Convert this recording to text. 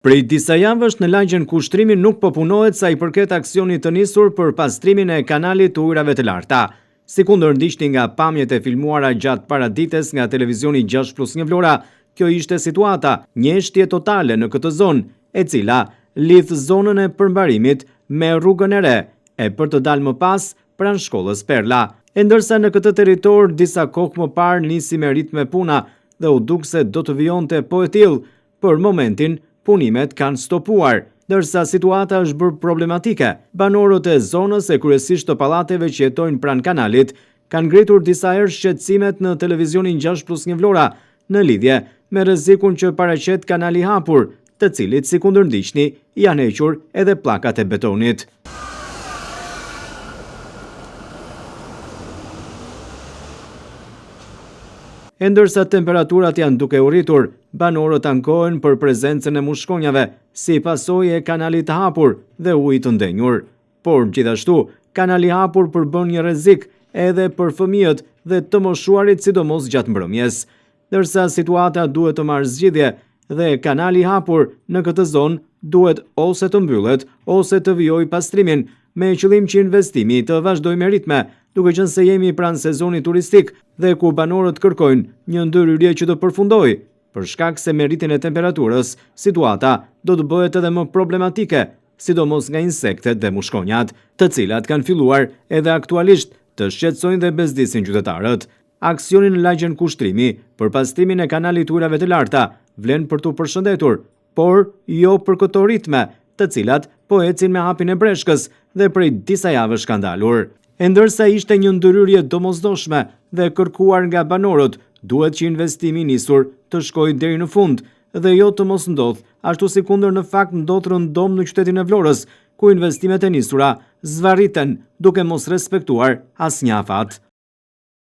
Prej disa javësh në lagjen Kushtrimi nuk po punohet sa i përket aksionit të nisur për pastrimin e kanalit të ujrave të larta. Si kundër ndiqni nga pamjet e filmuara gjatë paradites nga televizioni 6+1 Vlora, kjo ishte situata, njështje totale në këtë zonë, e cila lidh zonën e përmbarimit me rrugën e re, e për të dalë më pas pranë shkollës Perla. E ndërsa në këtë territor disa kohë më parë nisi me ritme puna dhe u duk se do të vijonte po e tillë, për momentin punimet kanë stopuar, dërsa situata është bërë problematike. Banorët e zonës e kryesisht të pallateve që jetojnë pranë kanalit kanë ngritur disa herë shqetësimet në televizionin 6+1 Vlora në lidhje me rrezikun që paraqet kanali hapur, të cilit si kundër ndiqni janë hequr edhe pllakat e betonit. E ndërsa temperaturat janë duke u rritur, banorët ankohen për prezencën e mushkonjave, si pasojë e kanalit të hapur dhe ujit të ndenjur. Por gjithashtu, kanali hapur përbën një rrezik edhe për fëmijët dhe të moshuarit sidomos gjatë mbrëmjes. Ndërsa situata duhet të marrë zgjidhje dhe kanali hapur në këtë zonë duhet ose të mbyllet ose të vijojë pastrimin, me qëllim që investimi të vazhdojë me ritme, duke qenë se jemi pranë sezonit turistik dhe ku banorët kërkojnë një ndërhyrje që të përfundojë, për shkak se me rritjen e temperaturës, situata do të bëhet edhe më problematike, sidomos nga insektet dhe mushkonjat, të cilat kanë filluar edhe aktualisht të shqetësojnë dhe bezdisin qytetarët. Aksioni në lagjen Kushtrimi për pastrimin e kanalit të ujrave të larta vlen për t'u përshëndetur, por jo për këto ritme, të cilat po ecin me hapin e breshkës dhe prej disa javësh kanë dalur. E ndërsa ishte një ndërhyrje domosdoshme dhe kërkuar nga banorët, duhet që investimi nisur të shkojë deri në fund dhe jo të mos ndodh, ashtu si kundër në fakt ndodh rëndom në qytetin e Vlorës, ku investimet e nisura zvarriten duke mos respektuar asnjë afat.